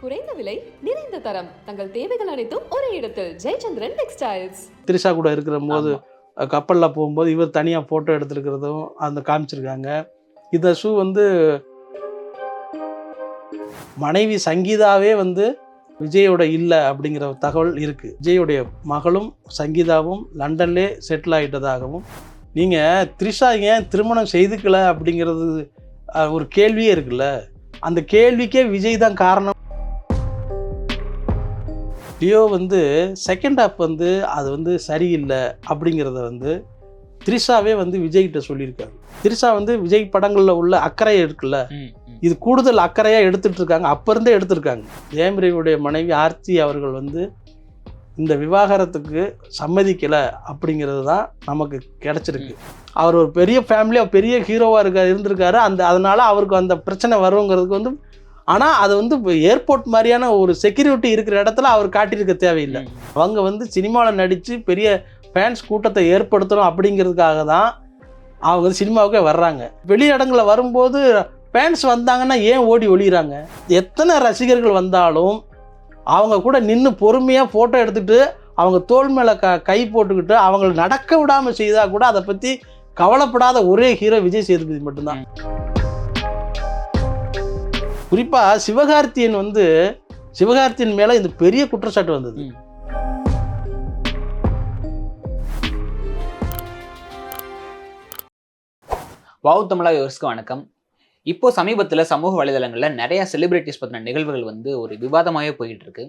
குறைந்த விலை நிறைந்த தரம் தங்கள் தேவைகள் அனைத்தும் ஒரே இடத்தில் ஜெயச்சந்திரன் டெக்ஸ்டைல்ஸ். திரிஷா கூட இருக்கிற போது கப்பலில் போகும்போது இவர் தனியாக ஃபோட்டோ எடுத்துருக்கிறதும் அந்த காமிச்சிருக்காங்க. இந்த ஷூ வந்து மனைவி சங்கீதாவே வந்து விஜயோட இல்லை அப்படிங்கிற தகவல் இருக்குது. விஜயோடைய மகளும் சங்கீதாவும் லண்டன்லே செட்டில் ஆகிட்டதாகவும், நீங்கள் த்ரிஷா ஏன் திருமணம் செய்துக்கல அப்படிங்கிறது ஒரு கேள்வியே இருக்குல்ல. அந்த கேள்விக்கே விஜய் தான் காரணம். லியோ வந்து செகண்ட் ஹாப் வந்து அது வந்து சரியில்லை அப்படிங்கிறத வந்து த்ரிஷாவே வந்து விஜய்கிட்ட சொல்லியிருக்காங்க. த்ரிஷா வந்து விஜய் படங்களில் உள்ள அக்கறை இருக்குல்ல, இது கூடுதல் அக்கறையாக எடுத்துகிட்டு இருக்காங்க. அப்போ இருந்தே எடுத்திருக்காங்க. ஜெயம் ரவியுடைய மனைவி ஆர்த்தி அவர்கள் வந்து இந்த விவாகரத்துக்கு சம்மதிக்கலை அப்படிங்கிறது தான் நமக்கு கிடச்சிருக்கு. அவர் ஒரு பெரிய ஃபேமிலியாக பெரிய ஹீரோவாக இருந்திருக்காரு. அதனால் அவருக்கு அந்த பிரச்சனை வருங்கிறதுக்கு வந்து, ஆனால் அது வந்து ஏர்போர்ட் மாதிரியான ஒரு செக்யூரிட்டி இருக்கிற இடத்துல அவர் காட்டியிருக்க தேவையில்லை. அவங்க வந்து சினிமாவில் நடித்து பெரிய ஃபேன்ஸ் கூட்டத்தை ஏற்படுத்தணும் அப்படிங்கிறதுக்காக தான் அவங்க வந்து சினிமாவுக்கே வர்றாங்க. வெளி இடங்களில் வரும்போது ஃபேன்ஸ் வந்தாங்கன்னா ஏன் ஓடி ஒளிகிறாங்க? எத்தனை ரசிகர்கள் வந்தாலும் அவங்க கூட நின்று பொறுமையாக ஃபோட்டோ எடுத்துகிட்டு அவங்க தோள் மேலே கை போட்டுக்கிட்டு அவங்களை நடக்க விடாமல் செய்தால் கூட அதை பற்றி கவலைப்படாத ஒரே ஹீரோ விஜய் சேதுபதி மட்டும்தான். குறிப்பாக சிவகார்த்தியன் மேலே இந்த பெரிய குற்றச்சாட்டு வந்தது. வாவ் தமிழா வியூவர்ஸ்க்கு வணக்கம். இப்போ சமீபத்தில் சமூக வலைதளங்களில் நிறைய செலிபிரிட்டிஸ் பற்றின நிகழ்வுகள் வந்து ஒரு விவாதமாகவே போயிட்டு இருக்கு.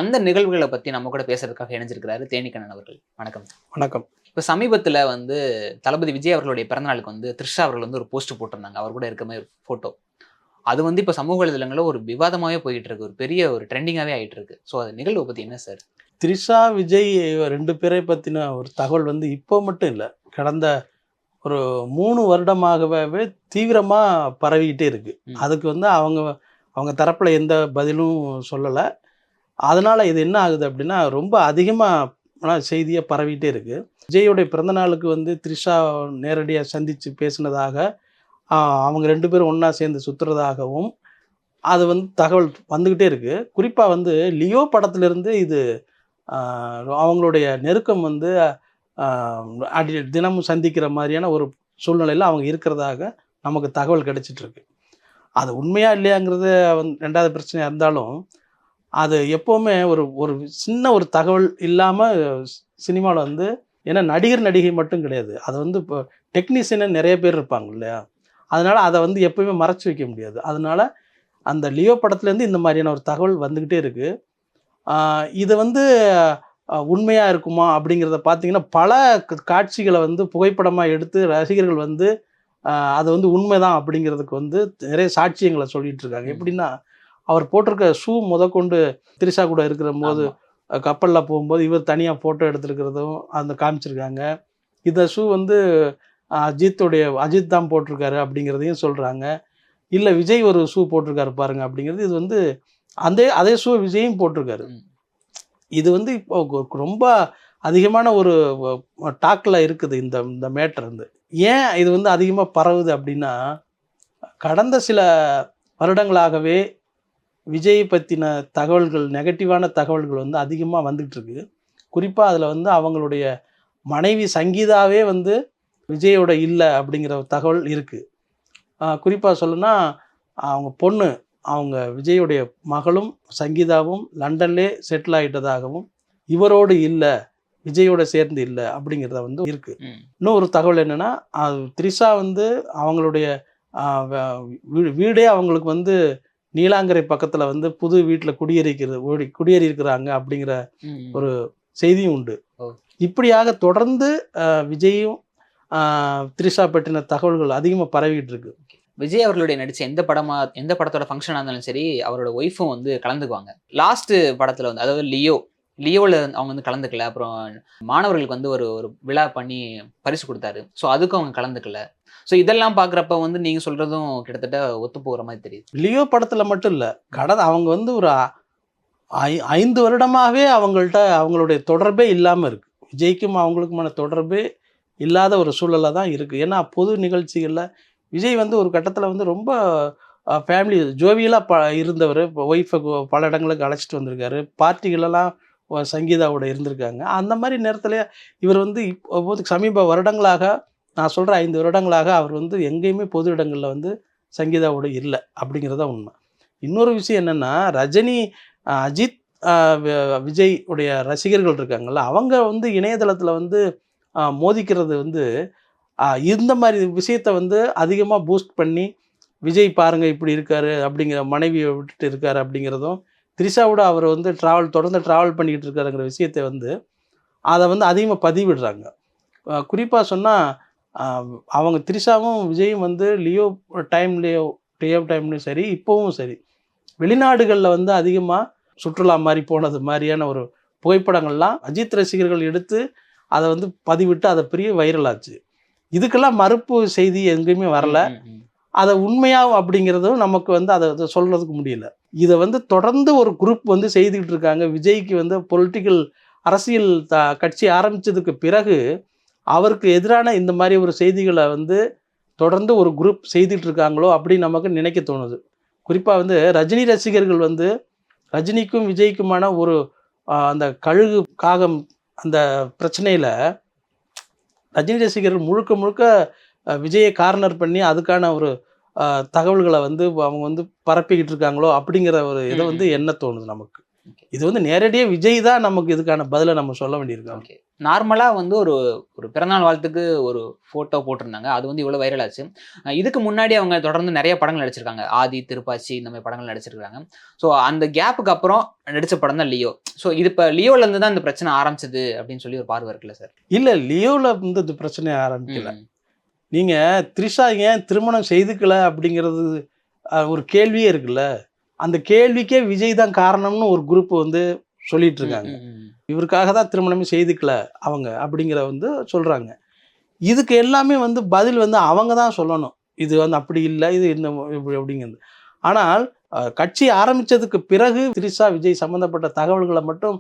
அந்த நிகழ்வுகளை பற்றி நம்ம கூட பேசுறதுக்காக இணைஞ்சிருக்கிறாரு தேனிக்கண்ணன் அவர்கள். வணக்கம். வணக்கம். இப்போ சமீபத்தில் வந்து தளபதி விஜய் அவர்களுடைய பிறந்தநாளுக்கு வந்து த்ரிஷா அவர்கள் வந்து ஒரு போஸ்ட் போட்டிருந்தாங்க, அவர் கூட இருக்க மாதிரி ஃபோட்டோ. அது வந்து இப்போ சமூக வலைதளங்களில் ஒரு விவாதமாகவே போயிட்டு இருக்கு, ஒரு பெரிய ஒரு ட்ரெண்டிங்காகவே ஆகிட்டு இருக்கு. ஸோ அது நிகழ்வை பற்றி என்ன சார்? த்ரிஷா விஜய் ரெண்டு பேரை பற்றின ஒரு தகவல் வந்து இப்போ மட்டும் இல்லை, கடந்த ஒரு 3 வருடமாகவே தீவிரமாக பரவிக்கிட்டே இருக்குது. அதுக்கு வந்து அவங்க தரப்பில் எந்த பதிலும் சொல்லலை. அதனால் இது என்ன ஆகுது அப்படின்னா, ரொம்ப அதிகமாக செய்தியாக பரவிக்கிட்டே இருக்குது. விஜயோடைய பிறந்தநாளுக்கு வந்து த்ரிஷா நேரடியாக சந்தித்து பேசினதாக, அவங்க 2 பேரும் ஒன்றா சேர்ந்து சுற்றுறதாகவும் அது வந்து தகவல் வந்துக்கிட்டே இருக்குது. குறிப்பாக வந்து லியோ படத்துலேருந்து இது அவங்களுடைய நெருக்கம் வந்து தினமும் சந்திக்கிற மாதிரியான ஒரு சூழ்நிலையில் அவங்க இருக்கிறதாக நமக்கு தகவல் கிடைச்சிட்ருக்கு. அது உண்மையாக இல்லையாங்கிறது ரெண்டாவது பிரச்சனையாக இருந்தாலும், அது எப்போவுமே ஒரு சின்ன ஒரு தகவல் இல்லாமல் சினிமாவில் வந்து, ஏன்னா நடிகர் நடிகை மட்டும் கிடையாது, அது வந்து இப்போ டெக்னீஷியனு நிறைய பேர் இருப்பாங்க இல்லையா, அதனால் அதை வந்து எப்போயுமே மறைச்சி வைக்க முடியாது. அதனால் அந்த லியோ படத்துலேருந்து இந்த மாதிரியான ஒரு தகவல் வந்துக்கிட்டே இருக்குது. இதை வந்து உண்மையாக இருக்குமா அப்படிங்கிறத பார்த்தீங்கன்னா, பல காட்சிகளை வந்து புகைப்படமாக எடுத்து ரசிகர்கள் வந்து அது வந்து உண்மைதான் அப்படிங்கிறதுக்கு வந்து நிறைய சாட்சியங்களை சொல்லிட்டு இருக்காங்க. எப்படின்னா, அவர் போட்டிருக்க ஷூ முதற்கொண்டு த்ரிஷா கூட இருக்கிற போது கப்பலில் போகும்போது இவர் தனியாக ஃபோட்டோ எடுத்துருக்கிறதும் அந்த காமிச்சிருக்காங்க. இந்த ஷூ வந்து அஜித் தான் போட்டிருக்காரு அப்படிங்கிறதையும் சொல்கிறாங்க. இல்லை விஜய் ஒரு ஷூ போட்டிருக்காரு பாருங்க அப்படிங்கிறது, இது வந்து அதே ஷூ விஜயும் போட்டிருக்காரு. இது வந்து இப்போ ரொம்ப அதிகமான ஒரு டாக்கில் இருக்குது இந்த மேட்டர் வந்து. ஏன் இது வந்து அதிகமாக பரவுது அப்படின்னா, கடந்த சில வருடங்களாகவே விஜய் பற்றின தகவல்கள், நெகட்டிவான தகவல்கள் வந்து அதிகமாக வந்துக்கிட்டு இருக்கு. குறிப்பாக அதில் வந்து அவங்களுடைய மனைவி சங்கீதாவே வந்து விஜயோட இல்லை அப்படிங்கிற தகவல் இருக்குது. குறிப்பாக சொல்லணும்னா, அவங்க விஜயோடைய மகளும் சங்கீதாவும் லண்டன்லே செட்டில் ஆகிட்டதாகவும், இவரோடு இல்லை விஜயோட சேர்ந்து இல்லை அப்படிங்கிறத வந்து இருக்குது. இன்னும் ஒரு தகவல் என்னென்னா, த்ரிஷா வந்து அவங்களுடைய வீடே அவங்களுக்கு வந்து நீலாங்கரை பக்கத்தில் வந்து புது வீட்டில் குடியேறி இருக்கிறாங்க அப்படிங்கிற ஒரு செய்தியும் உண்டு. இப்படியாக தொடர்ந்து விஜயும் த்ரிஷா பற்றின தகவல்கள் அதிகமாக பரவிக்கிட்டு இருக்கு. விஜய் அவர்களுடைய நடிச்ச எந்த படத்தோட ஃபங்க்ஷனாக இருந்தாலும் சரி, அவரோட ஒய்ஃபும் வந்து கலந்துக்குவாங்க. லாஸ்ட் படத்தில் வந்து, அதாவது லியோவில் அவங்க வந்து கலந்துக்கல. அப்புறம் மாணவர்களுக்கு வந்து ஒரு விழா பண்ணி பரிசு கொடுத்தாரு. ஸோ அதுக்கும் அவங்க கலந்துக்கல. ஸோ இதெல்லாம் பார்க்குறப்ப வந்து நீங்கள் சொல்கிறதும் கிட்டத்தட்ட ஒத்து போகிற மாதிரி தெரியுது. லியோ படத்தில் மட்டும் இல்லை, அவங்க வந்து ஒரு 5 வருடமாகவே அவங்களுடைய தொடர்பே இல்லாமல் இருக்குது. விஜய்க்கும் அவங்களுக்குமான தொடர்பே இல்லாத ஒரு சூழலில் தான் இருக்குது. ஏன்னா பொது நிகழ்ச்சிகளில் விஜய் வந்து ஒரு கட்டத்தில் வந்து ரொம்ப ஃபேமிலி ஜோவியலாக இருந்தவர். இப்போ ஒய்ஃபை பல இடங்களுக்கு அழைச்சிட்டு வந்திருக்காரு. பார்ட்டிகளெல்லாம் சங்கீதாவோட இருந்திருக்காங்க. அந்த மாதிரி நேரத்தில் இவர் வந்து இப்போ சமீப வருடங்களாக, நான் சொல்கிற 5 வருடங்களாக அவர் வந்து எங்கேயுமே பொது இடங்களில் வந்து சங்கீதாவோட இல்லை அப்படிங்கிறது தான் உண்மை. இன்னொரு விஷயம் என்னென்னா, ரஜினி, அஜித், விஜய் உடைய ரசிகர்கள் இருக்காங்கல்ல, அவங்க வந்து இணையதளத்தில் வந்து மோதிக்கிறது வந்து இந்த மாதிரி விஷயத்தை வந்து அதிகமாக பூஸ்ட் பண்ணி, விஜய் பாருங்கள் இப்படி இருக்காரு அப்படிங்கிற, மனைவியை விட்டுட்டு இருக்காரு அப்படிங்கிறதும், த்ரிஷாவோட அவர் வந்து தொடர்ந்து ட்ராவல் பண்ணிக்கிட்டு இருக்காருங்கிற விஷயத்தை வந்து அதை வந்து அதிகமாக பதிவிடுறாங்க. குறிப்பாக சொன்னால் அவங்க த்ரிஷாவும் விஜயும் வந்து லியோ டைம்லேயும் சரி, இப்போவும் சரி, வெளிநாடுகளில் வந்து அதிகமாக சுற்றுலா மாதிரி போனது மாதிரியான ஒரு புகைப்படங்கள்லாம் அஜித் ரசிகர்கள் எடுத்து அதை வந்து பதிவிட்டு அதை பெரிய வைரல் ஆச்சு. இதுக்கெல்லாம் மறுப்பு செய்தி எங்கேயுமே வரல. அதை உண்மையாக அப்படிங்கிறதும் நமக்கு வந்து அதை சொல்கிறதுக்கு முடியல. இதை வந்து தொடர்ந்து ஒரு குரூப் வந்து செய்துக்கிட்டு இருக்காங்க. விஜய்க்கு வந்து பொலிட்டிக்கல் அரசியல் கட்சி ஆரம்பித்ததுக்கு பிறகு அவருக்கு எதிரான இந்த மாதிரி ஒரு செய்திகளை வந்து தொடர்ந்து ஒரு குரூப் செய்துட்டு இருக்காங்களோ அப்படின்னு நமக்கு நினைக்க தோணுது. குறிப்பாக வந்து ரஜினி ரசிகர்கள் வந்து ரஜினிக்கும் விஜய்க்குமான ஒரு அந்த கழுகு காகம் அந்த பிரச்சனையில் ரஜினி ரசிகர்கள் முழுக்க முழுக்க விஜயை கார்னர் பண்ணி அதுக்கான ஒரு தகவல்களை வந்து அவங்க வந்து பரப்பிக்கிட்டு இருக்காங்களோ அப்படிங்கிற ஒரு இதை வந்து என்ன தோணுது நமக்கு. இது வந்து நேரடியாக விஜய் தான் நமக்கு இதுக்கான பதிலை நம்ம சொல்ல வேண்டியிருக்கோம். ஓகே, நார்மலாக வந்து ஒரு பிறந்தநாள் வாழ்த்துக்கு ஒரு ஃபோட்டோ போட்டிருந்தாங்க, அது வந்து இவ்வளோ வைரல் ஆச்சு. இதுக்கு முன்னாடி அவங்க தொடர்ந்து நிறைய படங்கள் நடிச்சிருக்காங்க. ஆதி, திருப்பாச்சி, இந்த மாதிரி படங்கள் நடிச்சிருக்காங்க. ஸோ அந்த கேப்புக்கு அப்புறம் நடித்த படம் தான் லியோ. ஸோ இது இப்போ லியோலேருந்து தான் இந்த பிரச்சனை ஆரம்பிச்சது அப்படின்னு சொல்லி ஒரு பார்வை இருக்குல்ல சார்? இல்லை, லியோவில் வந்து இந்த பிரச்சனை ஆரம்பிக்கல. நீங்கள் த்ரிஷா ஏன் திருமணம் செய்துக்கல அப்படிங்கிறது ஒரு கேள்வியே இருக்குல்ல. அந்த கேள்விக்கே விஜய் தான் காரணம்னு ஒரு குரூப் வந்து சொல்லிட்டு இருக்காங்க. இவருக்காக தான் திருமணமே செய்துக்கல அவங்க அப்படிங்கிற வந்து சொல்கிறாங்க. இதுக்கு எல்லாமே வந்து பதில் வந்து அவங்க தான் சொல்லணும். இது வந்து அப்படி இல்லை, இது என்ன இப்படி அப்படிங்கிறது. ஆனால் கட்சி ஆரம்பித்ததுக்கு பிறகு த்ரிஷா விஜய் சம்மந்தப்பட்ட தகவல்களை மட்டும்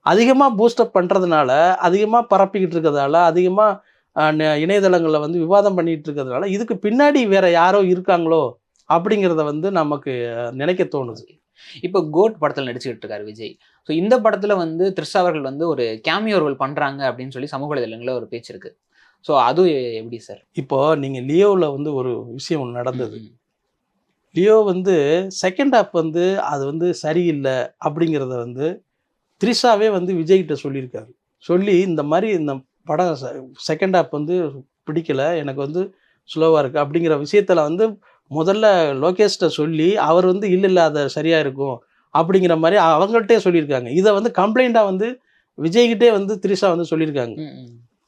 அதிகமாக பூஸ்டப் பண்ணுறதுனால, அதிகமாக பரப்பிக்கிட்டு இருக்கிறதால, அதிகமாக இணையதளங்களில் வந்து விவாதம் பண்ணிகிட்டு இருக்கிறதுனால இதுக்கு பின்னாடி வேற யாரோ இருக்காங்களோ அப்படிங்கிறத வந்து நமக்கு நினைக்க தோணுது. இப்போ கோட் படத்தில் நடிச்சுக்கிட்டு இருக்காரு விஜய். ஸோ இந்த படத்தில் வந்து த்ரிஷா அவர்கள் வந்து ஒரு கேமியோ ரோல் பண்ணுறாங்க அப்படின்னு சொல்லி சமூக வலைதளங்களில் ஒரு பேச்சு இருக்கு. ஸோ அது எப்படி சார்? இப்போ நீங்கள் லியோவில் வந்து ஒரு விஷயம் ஒன்று நடந்தது. லியோ வந்து செகண்ட் ஹாஃப் வந்து அது வந்து சரியில்லை அப்படிங்கிறத வந்து த்ரிஷாவே வந்து விஜய்கிட்ட சொல்லியிருக்காரு. சொல்லி இந்த மாதிரி இந்த படம் செகண்ட் ஹாஃப் வந்து பிடிக்கலை, எனக்கு வந்து ஸ்லோவாக இருக்குது அப்படிங்கிற விஷயத்தில் வந்து முதல்ல லோகேஷ்கிட்ட சொல்லி அவர் வந்து இல்லை அதை சரியாக இருக்கும் அப்படிங்கிற மாதிரி அவங்கள்ட்டே சொல்லியிருக்காங்க. இதை வந்து கம்ப்ளைண்ட்டாக வந்து விஜய்கிட்டே வந்து த்ரிஷா வந்து சொல்லியிருக்காங்க.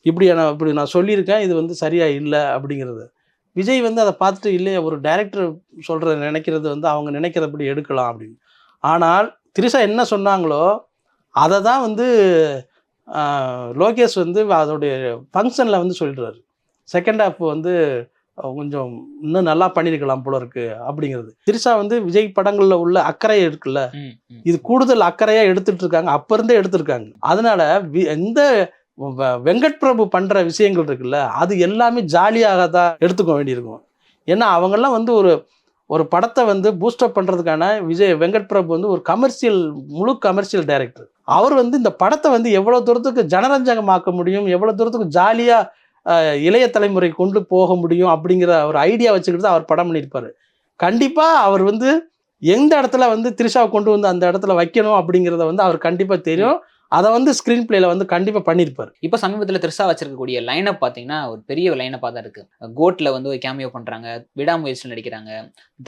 இப்படி நான் சொல்லியிருக்கேன், இது வந்து சரியாக இல்லை அப்படிங்கிறது. விஜய் வந்து அதை பார்த்துட்டு இல்லையே, ஒரு டைரக்டர் நினைக்கிறது வந்து அவங்க நினைக்கிறபடி எடுக்கலாம் அப்படின்னு. ஆனால் த்ரிஷா என்ன சொன்னாங்களோ அதை தான் வந்து லோகேஷ் வந்து அதோடைய ஃபங்க்ஷனில் வந்து சொல்லிடுறாரு. செகண்ட் ஹாஃப் வந்து கொஞ்சம் இன்னும் நல்லா பண்ணியிருக்கலாம் போல இருக்கு அப்படிங்கிறது. த்ரிஷா வந்து விஜய் படங்களில் உள்ள அக்கறை இருக்குல்ல, இது கூடுதல் அக்கறையாக எடுத்துட்டு இருக்காங்க, அப்போ இருந்தே எடுத்திருக்காங்க. அதனால எந்த வெங்கட் பிரபு பண்ணுற விஷயங்கள் இருக்குல்ல, அது எல்லாமே ஜாலியாக தான் எடுத்துக்க வேண்டியிருக்கும். ஏன்னா அவங்கெல்லாம் வந்து ஒரு படத்தை வந்து பூஸ்டப் பண்ணுறதுக்கான வெங்கட் பிரபு வந்து ஒரு முழு கமர்ஷியல் டைரக்டர். அவர் வந்து இந்த படத்தை வந்து எவ்வளோ தூரத்துக்கு ஜனரஞ்சகமாக்க முடியும், எவ்வளோ தூரத்துக்கு ஜாலியாக இளைய தலைமுறை கொண்டு போக முடியும் அப்படிங்கிற ஒரு ஐடியா வச்சுக்கிட்டு தான் அவர் படம் பண்ணியிருப்பார். கண்டிப்பாக அவர் வந்து எந்த இடத்துல வந்து த்ரிஷாவை கொண்டு வந்து அந்த இடத்துல வைக்கணும் அப்படிங்கிறத வந்து அவர் கண்டிப்பாக தெரியும். அதை வந்து ஸ்க்ரீன் பிளேல வந்து கண்டிப்பாக பண்ணியிருப்பார். இப்போ சமீபத்தில் த்ரிஷா வச்சிருக்கக்கூடிய லைனப் பார்த்தீங்கன்னா ஒரு பெரிய லைனப்பாக தான் இருக்குது. கோட்டில் வந்து ஒரு கேமியோ பண்ணுறாங்க, விடாமுயற்சியில் நடிக்கிறாங்க,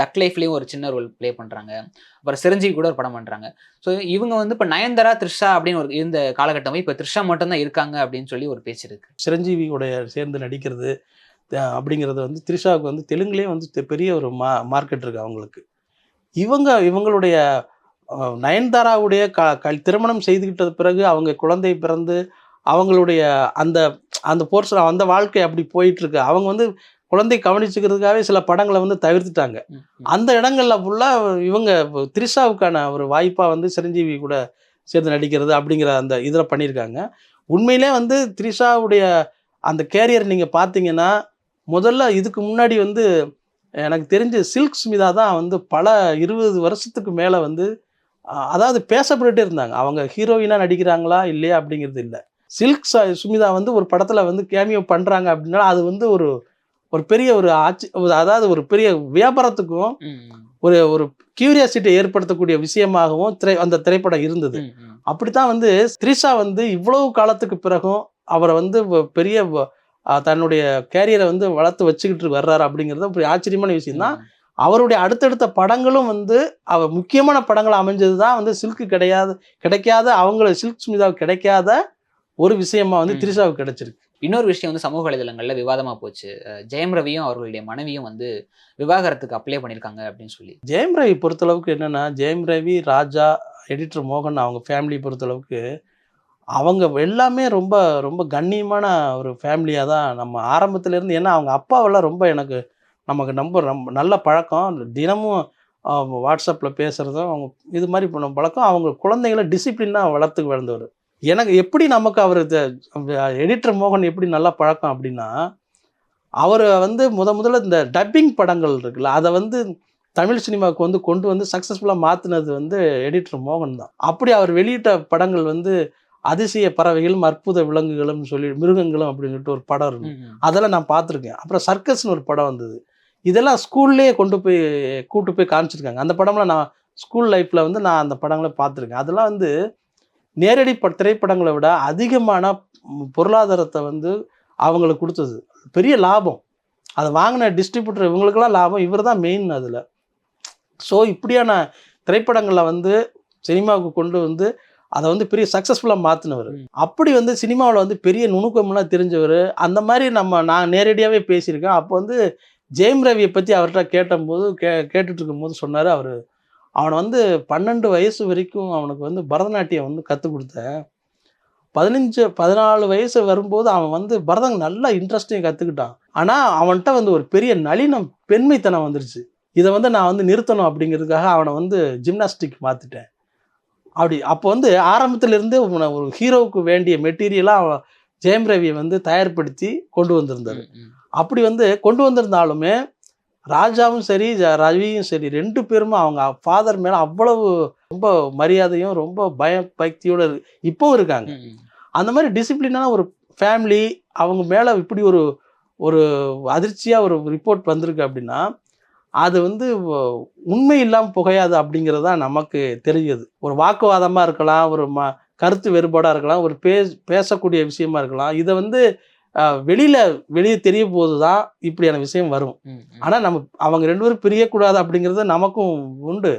தக் லைஃப்லேயும் ஒரு சின்ன ரோல் ப்ளே பண்ணுறாங்க, அப்புறம் சிரஞ்சீவி கூட ஒரு படம் பண்ணுறாங்க. ஸோ இவங்க வந்து இப்போ நயன்தாரா த்ரிஷா அப்படின்னு ஒரு இருந்த காலகட்டமே இப்போ த்ரிஷா மட்டும்தான் இருக்காங்க அப்படின்னு சொல்லி ஒரு பேச்சு இருக்குது. சிரஞ்சீவியோட சேர்ந்து நடிக்கிறது அப்படிங்கிறது வந்து த்ரிஷாவுக்கு வந்து தெலுங்குலேயே வந்து பெரிய ஒரு மார்க்கெட் இருக்குது அவங்களுக்கு. இவங்களுடைய நயன்தாராவுடைய திருமணம் செய்துக்கிட்டது பிறகு அவங்க குழந்தை பிறந்து அவங்களுடைய அந்த போர்ஷன் அந்த வாழ்க்கை அப்படி போயிட்டுருக்கு. அவங்க வந்து குழந்தை கவனிச்சுக்கிறதுக்காகவே சில படங்களை வந்து தவிர்த்துட்டாங்க. அந்த இடங்கள்ல ஃபுல்லாக இவங்க த்ரிஷாவுக்கான ஒரு வாய்ப்பாக வந்து சிரஞ்சீவி கூட சேர்ந்து நடிக்கிறது அப்படிங்கிற அந்த இதில் பண்ணியிருக்காங்க. உண்மையிலே வந்து த்ரிஷாவுடைய அந்த கேரியர் நீங்கள் பார்த்தீங்கன்னா, முதல்ல இதுக்கு முன்னாடி வந்து எனக்கு தெரிஞ்சு சில்க் ஸ்மிதா தான் வந்து பல 20 வருஷத்துக்கு மேலே வந்து அதாவது பேசப்பட்டுட்டே இருந்தாங்க. அவங்க ஹீரோயினாக நடிக்கிறாங்களா இல்லையா அப்படிங்கிறது இல்லை. சில்க் சுமிதா வந்து ஒரு படத்தில் வந்து கேமியோ பண்ணுறாங்க அப்படின்னா அது வந்து ஒரு ஒரு பெரிய ஒரு அதாவது ஒரு பெரிய வியாபாரத்துக்கும் ஒரு ஒரு கியூரியாசிட்டி ஏற்படுத்தக்கூடிய விஷயமாகவும் அந்த திரைப்படம் இருந்தது. அப்படித்தான் வந்து த்ரிஷா வந்து இவ்வளவு காலத்துக்கு பிறகும் அவரை வந்து பெரிய தன்னுடைய கேரியரை வந்து வளர்த்து வச்சுக்கிட்டு வர்றாரு அப்படிங்கிறது ஒரு ஆச்சரியமான விஷயம் தான். அவருடைய அடுத்தடுத்த படங்களும் வந்து முக்கியமான படங்கள் அமைஞ்சது தான் வந்து கிடைக்காத அவங்களுக்கு சில்க் சுமிதாவுக்கு கிடைக்காத ஒரு விஷயமா வந்து த்ரிஷாவுக்கு கிடைச்சிருக்கு. இன்னொரு விஷயம் வந்து சமூக வலைதளங்கள்ல விவாதமா போச்சு. ஜெயம் ரவியும் அவர்களுடைய மனைவியும் வந்து விவாகரத்துக்கு அப்ளை பண்ணியிருக்காங்க அப்படின்னு சொல்லி. ஜெயம் ரவி பொறுத்தளவுக்கு என்னன்னா, ஜெயம் ரவி, ராஜா, எடிட்டர் மோகன் அவங்க ஃபேமிலி பொறுத்தளவுக்கு அவங்க எல்லாமே ரொம்ப ரொம்ப கண்ணியமான ஒரு ஃபேமிலியாக தான் நம்ம ஆரம்பத்துலேருந்து. ஏன்னா அவங்க அப்பாவெல்லாம் ரொம்ப நமக்கு நல்ல பழக்கம். தினமும் வாட்ஸ்அப்பில் பேசுகிறதும் அவங்க இது மாதிரி பண்ண பழக்கம். அவங்க குழந்தைகளை டிசிப்ளினாக வளர்ந்தவர். எனக்கு எப்படி நமக்கு அவர் எடிட்டர் மோகன் எப்படி நல்லா பழக்கம் அப்படின்னா, அவர் வந்து முதல்ல இந்த டப்பிங் படங்கள் இருக்குல்ல, அதை வந்து தமிழ் சினிமாவுக்கு வந்து கொண்டு வந்து சக்ஸஸ்ஃபுல்லாக மாற்றினது வந்து எடிட்டர் மோகன் தான். அப்படி அவர் வெளியிட்ட படங்கள் வந்து அதிசய பறவைகளும் அற்புத விலங்குகளும் சொல்லி மிருகங்களும் அப்படின்னு சொல்லிட்டு ஒரு படம் இருக்கு. அதெல்லாம் நான் பார்த்துருக்கேன். அப்புறம் சர்க்கஸ்னு ஒரு படம் வந்தது. இதெல்லாம் ஸ்கூல்லேயே கூட்டு போய் காமிச்சிருக்காங்க. அந்த படம்லாம் நான் ஸ்கூல் லைஃப்பில் வந்து நான் அந்த படங்களை பார்த்துருக்கேன். அதெல்லாம் வந்து நேரடி திரைப்படங்களை விட அதிகமான பொருளாதாரத்தை வந்து அவங்களுக்கு கொடுத்தது. பெரிய லாபம். அதை வாங்கின டிஸ்ட்ரிபியூட்டர் இவங்களுக்கெல்லாம் லாபம். இவர் தான் மெயின் அதில். ஸோ இப்படியான திரைப்படங்களை வந்து சினிமாவுக்கு கொண்டு வந்து அதை வந்து பெரிய சக்ஸஸ்ஃபுல்லாக மாற்றினவர். அப்படி வந்து சினிமாவில் வந்து பெரிய நுணுக்கம்லாம் தெரிஞ்சவர். அந்த மாதிரி நான் நேரடியாகவே பேசியிருக்கேன். அப்போ வந்து ஜெயம் ரவியை பற்றி அவர்கிட்ட கேட்டுட்டு இருக்கும்போது சொன்னார், அவனை வந்து 12 வயசு வரைக்கும் அவனுக்கு வந்து பரதநாட்டியம் வந்து கற்றுக் கொடுத்தேன். 14 வயசு வரும்போது அவன் வந்து பரதம் நல்லா இன்ட்ரெஸ்டிங் கற்றுக்கிட்டான். ஆனால் அவன்கிட்ட வந்து ஒரு பெரிய நளினம் பெண்மைத்தனம் வந்துருச்சு. இதை வந்து நான் வந்து நிறுத்தணும் அப்படிங்கிறதுக்காக அவனை வந்து ஜிம்னாஸ்டிக் மாற்றிட்டேன். அப்போ வந்து ஆரம்பத்திலிருந்து ஒரு ஹீரோவுக்கு வேண்டிய மெட்டீரியலாக ஜெயம் ரவியை வந்து தயார்படுத்தி கொண்டு வந்திருந்தார். அப்படி வந்து கொண்டு வந்திருந்தாலுமே ராஜாவும் சரி ரவியும் சரி 2 பேருமே அவங்க ஃபாதர் மேலே அவ்வளவு ரொம்ப மரியாதையும் ரொம்ப பயபக்தியோடு இப்போவும் இருக்காங்க. அந்த மாதிரி டிசிப்ளினான ஒரு ஃபேமிலி அவங்க மேலே இப்படி ஒரு அதிர்ச்சியாக ஒரு ரிப்போர்ட் வந்திருக்கு அப்படின்னா அது வந்து உண்மை இல்லாமல் புகையாது அப்படிங்கிறது தான் நமக்கு தெரியுது. ஒரு வாக்குவாதமாக இருக்கலாம், ஒரு கருத்து வேறுபாடாக இருக்கலாம், ஒரு பேசக்கூடிய விஷயமா இருக்கலாம். இதை வந்து வெளியே தெரிய போது தான் இப்படியான விஷயம் வரும். ஆனால் அவங்க 2 பேரும் பிரியக்கூடாது அப்படிங்கிறது நமக்கும் உண்டு.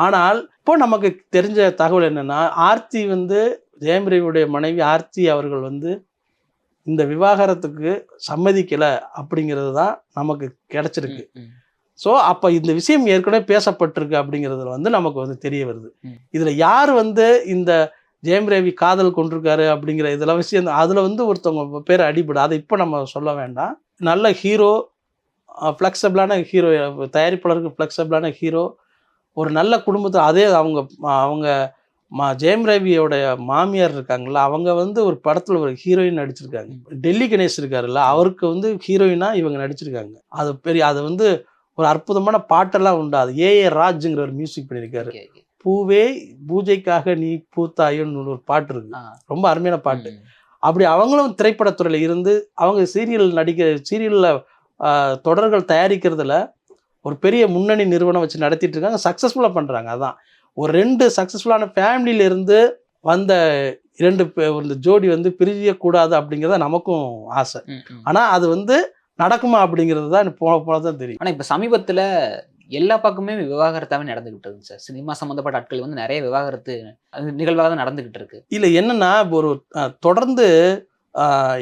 ஆனால் இப்போ நமக்கு தெரிஞ்ச தகவல் என்னென்னா, ஆர்த்தி வந்து ஜெயம் ரவியுடைய மனைவி ஆர்த்தி அவர்கள் வந்து இந்த விவாகரத்துக்கு சம்மதிக்கலை அப்படிங்கிறது தான் நமக்கு கிடைச்சிருக்கு. ஸோ அப்போ இந்த விஷயம் ஏற்கனவே பேசப்பட்டிருக்கு அப்படிங்கிறதுல வந்து நமக்கு வந்து தெரிய வருது. இதில் யார் வந்து இந்த ஜெயம் ரவி காதல் கொண்டிருக்காரு அப்படிங்கிற இதெல்லாம் விஷயம் அதில் வந்து ஒருத்தவங்க பேர் அடிபடும். அதை இப்போ நம்ம சொல்ல வேண்டாம். நல்ல ஹீரோ, ஃப்ளெக்சிபிளான ஹீரோ, தயாரிப்பாளருக்கு ஃப்ளெக்சிபிளான ஹீரோ, ஒரு நல்ல குடும்பத்தை அதே அவங்க ஜெயம் ரவியோட மாமியார் இருக்காங்களா, அவங்க வந்து ஒரு படத்தில் ஒரு ஹீரோயின் நடிச்சிருக்காங்க. டெல்லி கணேஷ் இருக்காருல்ல, அவருக்கு வந்து ஹீரோயினாக இவங்க நடிச்சிருக்காங்க. அது வந்து ஒரு அற்புதமான பாட்டெல்லாம் உண்டு. அது ஏ ராஜுங்கிற ஒரு மியூசிக் பண்ணியிருக்காரு. பூவே பூஜைக்காக நீ பூத்தாயோன்னு ஒரு பாட்டு இருக்கு, ரொம்ப அருமையான பாட்டு. அப்படி அவங்களும் திரைப்படத்துறையில் இருந்து அவங்க சீரியலில் தொடர்கள் தயாரிக்கிறதுல ஒரு பெரிய முன்னணி நிறுவனம் வச்சு நடத்திட்டு இருக்காங்க, சக்ஸஸ்ஃபுல்லாக பண்ணுறாங்க. அதான் ஒரு 2 சக்ஸஸ்ஃபுல்லான ஃபேமிலியிலேருந்து வந்த 2 ஜோடி வந்து பிரியக்கூடாது அப்படிங்கிறத நமக்கும் ஆசை. ஆனால் அது வந்து நடக்குமா அப்படிங்கிறது தான் போனதான் தெரியும். ஆனால் இப்போ சமீபத்தில் எல்லா பக்கமே விவாகரத்தாவே நடந்துகிட்டு இருக்கு சார். சினிமா சம்மந்தப்பட்ட ஆட்கள் வந்து நிறைய விவாகரத்து நிகழ்வாக தான் நடந்துகிட்டு இருக்கு. இல்லை என்னன்னா, ஒரு தொடர்ந்து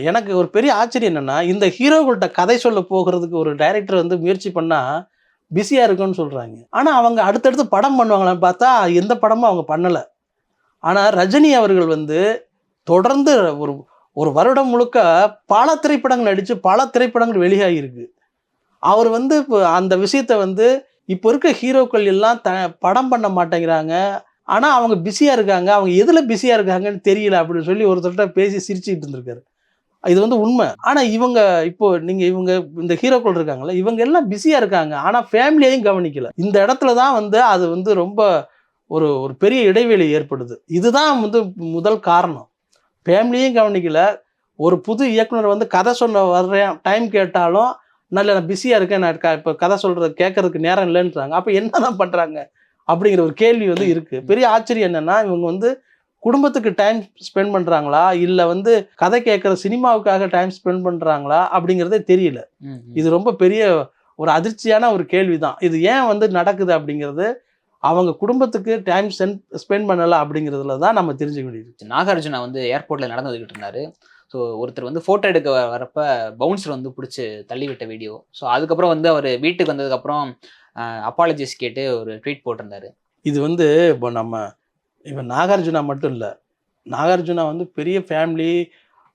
எனக்கு ஒரு பெரிய ஆச்சரியம் என்னன்னா, இந்த ஹீரோகள்கிட்ட கதை சொல்ல போகிறதுக்கு ஒரு டைரக்டர் வந்து முயற்சி பண்ணால் பிஸியாக இருக்குன்னு சொல்கிறாங்க. ஆனால் அவங்க அடுத்தடுத்து படம் பண்ணுவாங்களான்னு பார்த்தா எந்த படமும் அவங்க பண்ணலை. ஆனால் ரஜினி அவர்கள் வந்து தொடர்ந்து ஒரு வருடம் முழுக்க பல திரைப்படங்கள் நடித்து பல திரைப்படங்கள் வெளியாகிருக்கு. அவர் வந்து இப்போ அந்த விஷயத்தை வந்து இப்போ இருக்க ஹீரோக்கள் எல்லாம் படம் பண்ண மாட்டேங்கிறாங்க, ஆனால் அவங்க பிஸியாக இருக்காங்க, அவங்க எதில் பிஸியாக இருக்காங்கன்னு தெரியல அப்படின்னு சொல்லி ஒருத்தர்கிட்ட பேசி சிரிச்சுக்கிட்டு இருந்திருக்காரு. இது வந்து உண்மை. ஆனா இவங்க இப்போ இவங்க இந்த ஹீரோக்கள் இருக்காங்கல்ல, இவங்க எல்லாம் பிஸியா இருக்காங்க. ஆனா ஃபேமிலியையும் கவனிக்கல. இந்த இடத்துல தான் வந்து அது வந்து ரொம்ப ஒரு ஒரு பெரிய இடைவெளி ஏற்படுது. இதுதான் வந்து முதல் காரணம். ஃபேமிலியும் கவனிக்கல. ஒரு புது இயக்குனர் வந்து கதை சொல்ல வர்றேன், டைம் கேட்டாலும் நான் பிஸியா இருக்கேன், நான் இப்போ கதை சொல்றது கேட்கறதுக்கு நேரம் இல்லைன்றாங்க. அப்ப என்னதான் பண்றாங்க அப்படிங்கிற ஒரு கேள்வி வந்து இருக்கு. பெரிய ஆச்சரியம் என்னன்னா, இவங்க வந்து குடும்பத்துக்கு டைம் ஸ்பெண்ட் பண்றாங்களா, இல்ல வந்து கதை கேட்கற சினிமாவுக்காக டைம் ஸ்பெண்ட் பண்றாங்களா அப்படிங்கிறதே தெரியல. இது ரொம்ப பெரிய ஒரு அதிர்ச்சியான ஒரு கேள்விதான். இது ஏன் வந்து நடக்குது அப்படிங்கிறது, அவங்க குடும்பத்துக்கு டைம் ஸ்பெண்ட் பண்ணல அப்படிங்கிறதுல தான் நம்ம தெரிஞ்சுக்க வேண்டியது. நாகார்ஜுனா வந்து ஏர்போர்ட்ல நடந்து வந்துகிட்டு இருந்தாரு. ஸோ ஒருத்தர் வந்து ஃபோட்டோ எடுக்க வரப்ப பவுன்சர் வந்து பிடிச்சி தள்ளி விட்ட வீடியோ. ஸோ அதுக்கப்புறம் வந்து அவர் வீட்டுக்கு வந்ததுக்கப்புறம் அப்பாலஜிஸ் கேட்டு ஒரு ட்வீட் போட்டிருந்தாரு. இது வந்து இப்போ இவன் நாகார்ஜுனா மட்டும் இல்லை, நாகார்ஜுனா வந்து பெரிய ஃபேமிலி,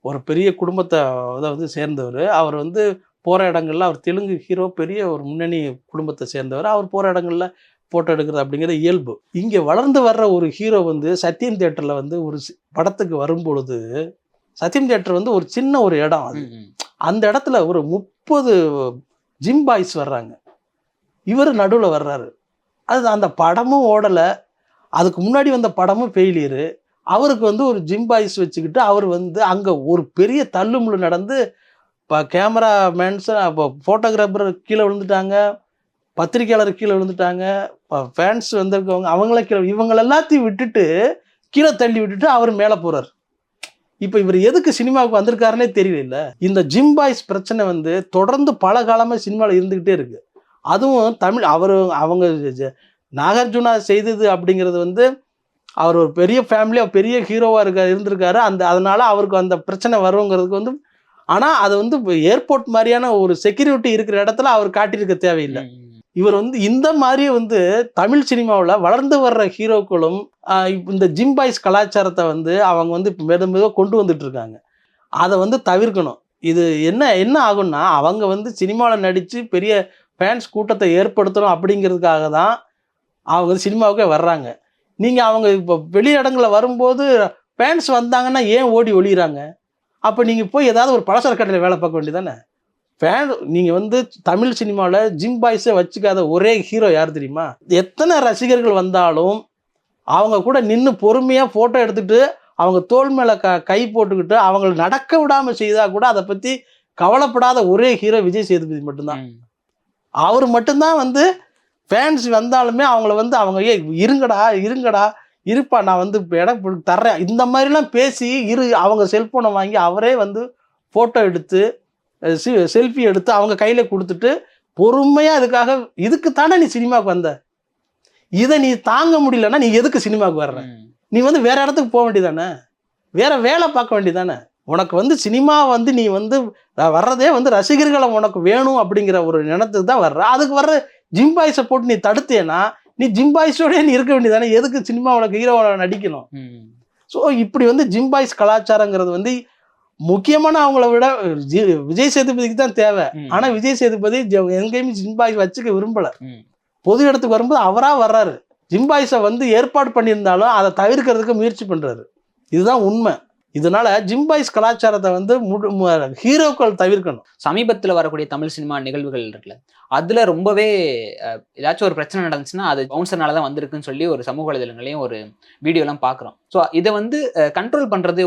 ஒரு பெரிய குடும்பத்தை வந்து சேர்ந்தவர். அவர் வந்து போகிற இடங்கள்ல, அவர் தெலுங்கு ஹீரோ, பெரிய ஒரு முன்னணி குடும்பத்தை சேர்ந்தவர். அவர் போகிற இடங்கள்ல ஃபோட்டோ எடுக்கிறது அப்படிங்கிறது இயல்பு. இங்கே வளர்ந்து வர்ற ஒரு ஹீரோ வந்து சத்யம் தியேட்டரில் வந்து ஒரு படத்துக்கு வரும்பொழுது, சத்யம் தியேட்டர் வந்து ஒரு சின்ன ஒரு இடம் அது. அந்த இடத்துல ஒரு 30 ஜிம் பாய்ஸ் வர்றாங்க. இவர் நடுவில் வர்றாரு. அது அந்த படமும் ஓடலை. அதுக்கு முன்னாடி வந்த படமும் ஃபெயிலியரு. அவருக்கு வந்து ஒரு ஜிம் பாய்ஸ் வச்சுக்கிட்டு அவர் வந்து அங்கே ஒரு பெரிய தள்ளுமுள்ளு நடந்து, இப்போ கேமராமேன்ஸ், இப்போ ஃபோட்டோகிராஃபர் கீழே விழுந்துட்டாங்க, பத்திரிக்கையாளர் கீழே விழுந்துட்டாங்க, ஃபேன்ஸ் வந்திருக்கவங்க அவங்களே கீழே, இவங்க எல்லாத்தையும் விட்டுட்டு கீழே தள்ளி விட்டுட்டு அவர் மேலே போகிறார். இப்போ இவர் எதுக்கு சினிமாவுக்கு வந்திருக்காருன்னே தெரியல. இந்த ஜிம் பாய்ஸ் பிரச்சனை வந்து தொடர்ந்து பல காலமாக சினிமாவில் இருந்துக்கிட்டே இருக்கு. அதுவும் தமிழ் அவங்க நாகார்ஜுனா செய்தது அப்படிங்கிறது வந்து, அவர் ஒரு பெரிய ஃபேமிலியாக பெரிய ஹீரோவாக இருந்திருக்காரு. அதனால அவருக்கு அந்த பிரச்சனை வருங்கிறதுக்கு வந்து, ஆனால் அதை வந்து ஏர்போர்ட் மாதிரியான ஒரு செக்யூரிட்டி இருக்கிற இடத்துல அவர் காட்டியிருக்க தேவையில்லை. இவர் வந்து இந்த மாதிரி வந்து தமிழ் சினிமாவில் வளர்ந்து வர்ற ஹீரோக்களும் இந்த ஜிம் பாய்ஸ் கலாச்சாரத்தை வந்து அவங்க வந்து மெதுவாக கொண்டு வந்துட்டு இருக்காங்க. அதை வந்து தவிர்க்கணும். இது என்ன ஆகும்னா, அவங்க வந்து சினிமாவில் நடித்து பெரிய ஃபேன்ஸ் கூட்டத்தை ஏற்படுத்தணும் அப்படிங்கிறதுக்காக தான் அவங்க வந்து சினிமாவுக்கே வர்றாங்க. நீங்கள் அவங்க இப்போ வெளி இடங்களில் வரும்போது ஃபேன்ஸ் வந்தாங்கன்னா ஏன் ஓடி ஒளிகிறாங்க? அப்போ நீங்கள் போய் ஏதாவது ஒரு பலசர கடையில் வேலை பார்க்க வேண்டியதானே? நீங்கள் வந்து தமிழ் சினிமாவில் ஜிம் பாய்ஸை வச்சுக்காத ஒரே ஹீரோ யார் தெரியுமா? எத்தனை ரசிகர்கள் வந்தாலும் அவங்க கூட நின்று பொறுமையாக ஃபோட்டோ எடுத்துகிட்டு அவங்க தோள் மேலே கை போட்டுக்கிட்டு அவங்களை நடக்க விடாமல் செய்தால் கூட அதை பற்றி கவலைப்படாத ஒரே ஹீரோ விஜய் சேதுபதி மட்டும்தான். அவர் மட்டும்தான் வந்து ஃபேன்ஸ் வந்தாலுமே அவங்கள வந்து அவங்க இருங்கடா இருப்பா, நான் வந்து இடம் தர்றேன், இந்த மாதிரிலாம் பேசி அவங்க செல்ஃபோனை வாங்கி அவரே வந்து ஃபோட்டோ எடுத்து செல்ஃபி எடுத்து அவங்க கையில் கொடுத்துட்டு பொறுமையாக இதுக்கு தானே நீ சினிமாவுக்கு வந்த, இதை நீ தாங்க முடியலன்னா நீ எதுக்கு சினிமாவுக்கு வர்ற? நீ வந்து வேற இடத்துக்கு போக வேண்டியதானே, வேற வேலை பார்க்க வேண்டியதானே? உனக்கு வந்து சினிமா வந்து நீ வந்து வர்றதே வந்து ரசிகர்களை உனக்கு வேணும் அப்படிங்கிற ஒரு நினைத்துக்கு தான் வர்ற. அதுக்கு வர்ற ஜிம் பாய்ஸை போட்டு நீ தடுத்தேன்னா நீ ஜிம் பாய்ஸோடய நீ இருக்க வேண்டியதானே, எதுக்கு சினிமா உனக்கு ஹீரோவை நடிக்கணும்? ஸோ இப்படி வந்து ஜிம் பாய்ஸ் கலாச்சாரங்கிறது வந்து முக்கியமான அவங்கள விட விஜய் சேதுபதிக்கு தான் தேவை. ஆனால் விஜய் சேதுபதி எங்கேயுமே ஜிம் பாய்ஸ் வச்சுக்க விரும்பலை. பொது இடத்துக்கு வரும்போது அவராக வர்றாரு. ஜிம் பாய்ஸை வந்து ஏற்பாடு பண்ணியிருந்தாலும் அதை தவிர்க்கிறதுக்கு முயற்சி பண்ணுறாரு. இதுதான் உண்மை. இதனால ஜிம் பாய்ஸ் கலாச்சாரத்தை வந்து ஹீரோக்கள் தவிர்க்கணும். சமீபத்தில் வரக்கூடிய தமிழ் சினிமா நிகழ்வுகள் இருக்குல்ல, அதுல ரொம்பவே ஏதாச்சும் ஒரு பிரச்சனை நடந்துச்சுன்னா அது பவுன்சர்னால தான் வந்திருக்குன்னு சொல்லி ஒரு சமூக வலைதளங்களையும் ஒரு வீடியோலாம் பார்க்குறோம். ஸோ இதை வந்து கண்ட்ரோல் பண்றது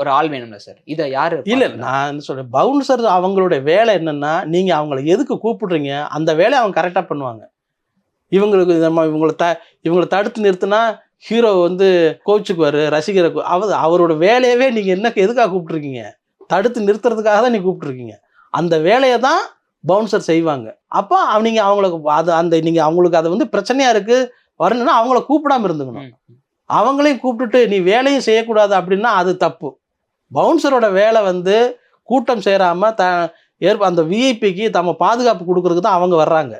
ஒரு ஆள் வேணும்ல சார், இதை யாரு? இல்லை, நான் என்ன சொல்றேன், பவுன்சர் அவங்களுடைய வேலை என்னன்னா, நீங்க அவங்களை எதுக்கு கூப்பிடுறீங்க அந்த வேலையை அவங்க கரெக்டாக பண்ணுவாங்க. இவங்களுக்கு இவங்களை தடுத்து நிறுத்தினா ஹீரோ வந்து கோச்சுக்குவார், ரசிகரை அவரோட வேலையவே நீங்கள் எதுக்காக கூப்பிட்ருக்கீங்க? தடுத்து நிறுத்துறதுக்காக தான் நீங்கள் கூப்பிட்ருக்கீங்க. அந்த வேலையை தான் பவுன்சர் செய்வாங்க. அப்போ நீங்கள் அவங்களுக்கு நீங்கள் அவங்களுக்கு அதை வந்து பிரச்சனையாக இருக்குது வரணும்னா அவங்கள கூப்பிடாமல் இருந்துக்கணும். அவங்களையும் கூப்பிட்டுட்டு நீ வேலையும் செய்யக்கூடாது அப்படின்னா அது தப்பு. பவுன்சரோட வேலை வந்து கூட்டம் சேராமல் அந்த விஐபிக்கு தம்ம பாதுகாப்பு கொடுக்கறதுக்கு தான் அவங்க வர்றாங்க.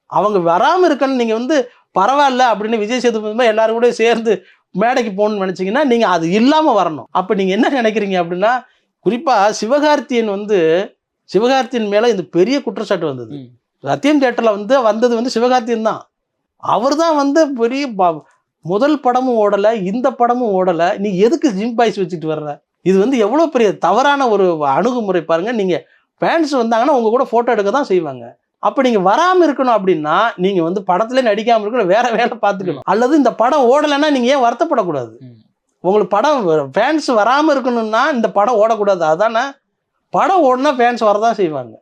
அவங்க வராமல் இருக்கன்னு நீங்கள் வந்து பரவாயில்ல அப்படின்னு விஜய் சேதுபதி எல்லாரும் கூட சேர்ந்து மேடைக்கு போகணும்னு நினச்சிங்கன்னா நீங்கள் அது இல்லாமல் வரணும். அப்போ நீங்கள் என்ன நினைக்கிறீங்க அப்படின்னா, குறிப்பாக சிவகார்த்தியின் மேலே இந்த பெரிய குற்றச்சாட்டு வந்தது. சத்யம் தியேட்டரில் வந்தது வந்து சிவகார்த்தியன் தான். அவர் தான் வந்து பெரிய முதல் படமும் ஓடலை, இந்த படமும் ஓடலை, நீ எதுக்கு ஜிம் பாய்ஸ் வச்சுட்டு வர்ற? இது வந்து எவ்வளோ பெரிய தவறான ஒரு அணுகுமுறை பாருங்க. நீங்கள் ஃபேன்ஸ் வந்தாங்கன்னா உங்கள் கூட ஃபோட்டோ எடுக்க தான் செய்வாங்க. அப்போ நீங்கள் வராமல் இருக்கணும் அப்படின்னா நீங்கள் வந்து படத்துல நடிக்காமல் இருக்கணும், வேற வேலை பார்த்துக்கணும். அல்லது இந்த படம் ஓடலைன்னா நீங்கள் ஏன் வருத்தப்படக்கூடாது? உங்களுக்கு படம் ஃபேன்ஸ் வராமல் இருக்கணும்னா இந்த படம் ஓடக்கூடாது. அதானே படம் ஓடுனா ஃபேன்ஸ் வரதான் செய்வாங்க.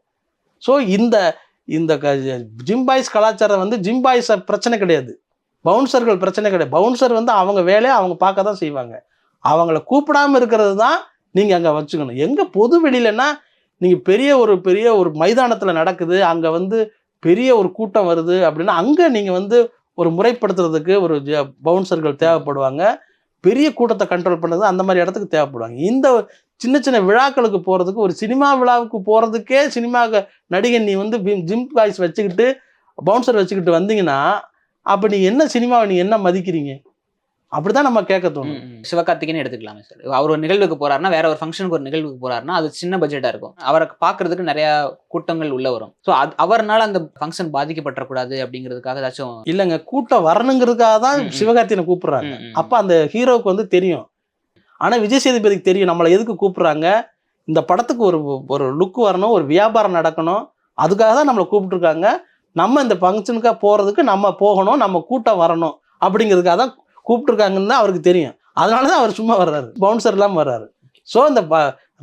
ஸோ இந்த இந்த ஜிம் பாய்ஸ் கலாச்சாரம் வந்து ஜிம் பாய்ஸ் பிரச்சனை கிடையாது, பவுன்சர்கள் பிரச்சனை கிடையாது. பவுன்சர் வந்து அவங்க வேலையை அவங்க பார்க்க தான் செய்வாங்க. அவங்கள கூப்பிடாமல் இருக்கிறது தான் நீங்கள் அங்கே வச்சுக்கணும். எங்கே பொது வெளியிலன்னா நீங்கள் பெரிய ஒரு மைதானத்தில் நடக்குது, அங்கே வந்து பெரிய ஒரு கூட்டம் வருது அப்படின்னா அங்கே நீங்கள் வந்து ஒரு முறைப்படுத்துறதுக்கு ஒரு பவுன்சர்கள் தேவைப்படுவாங்க. பெரிய கூட்டத்தை கண்ட்ரோல் பண்ணுறது அந்த மாதிரி இடத்துக்கு தேவைப்படுவாங்க. இந்த சின்ன சின்ன விழாக்களுக்கு போகிறதுக்கு, ஒரு சினிமா விழாவுக்கு போகிறதுக்கே சினிமா நடிகன் நீ வந்து ஜிம் பாய்ஸ் வச்சுக்கிட்டு பவுன்சர் வச்சுக்கிட்டு வந்தீங்கன்னா அப்போ நீங்கள் என்ன சினிமாவை நீங்கள் என்ன மதிக்கிறீங்க? அப்படிதான் நம்ம கேட்க தோணும். சிவகார்த்திகேயன் எடுத்துக்கலாமே சார். அவர் ஒரு நிகழ்வுக்கு போறாருன்னா, வேற ஒரு ஃபங்க்ஷனுக்கு ஒரு நிகழ்வுக்கு போறாருன்னா அது சின்ன பட்ஜெட்டா இருக்கும். அவரை பார்க்கறதுக்கு நிறைய கூட்டங்கள் உள்ள வரும். ஸோ அவர்னால அந்த ஃபங்க்ஷன் பாதிக்கப்படக்கூடாது அப்படிங்கிறதுக்காக ஏதாச்சும் இல்லைங்க, கூட்டம் வரணுங்கிறதுக்காக தான் சிவகார்த்திகேயனை கூப்பிடுறாங்க. அப்போ அந்த ஹீரோவுக்கு வந்து தெரியும். ஆனால் விஜய் சேதுபதிக்கு தெரியும் நம்மளை எதுக்கு கூப்பிடுறாங்க, இந்த படத்துக்கு ஒரு லுக் வரணும், ஒரு வியாபாரம் நடக்கணும், அதுக்காக தான் நம்மளை கூப்பிட்டுருக்காங்க. நம்ம இந்த ஃபங்க்ஷனுக்காக போகிறதுக்கு நம்ம போகணும், நம்ம கூட்டம் வரணும் அப்படிங்கிறதுக்காக தான் கூப்பிட்டுருக்காங்கன்னு தான் அவருக்கு தெரியும். அதனால தான் அவர் சும்மா வர்றாரு, பவுன்சர் இல்லாமல் வர்றாரு. ஸோ இந்த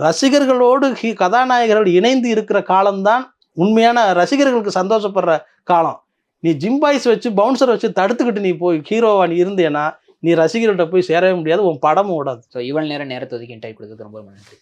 ரசிகர்களோடு கதாநாயகர்கள் இணைந்து இருக்கிற காலம்தான் உண்மையான ரசிகர்களுக்கு சந்தோஷப்படுற காலம். நீ ஜிம் பாய்ஸ் வச்சு பவுன்சர் வச்சு தடுத்துக்கிட்டு நீ போய் ஹீரோவா நீ இருந்தேன்னா நீ ரசிகர்கிட்ட போய் சேரவே முடியாது, உன் படமும் ஓடாது. ஸோ இவ்வளவு நேரத்தை ஒதுக்கி டைப் கொடுத்ததுக்கு ரொம்ப நன்றி.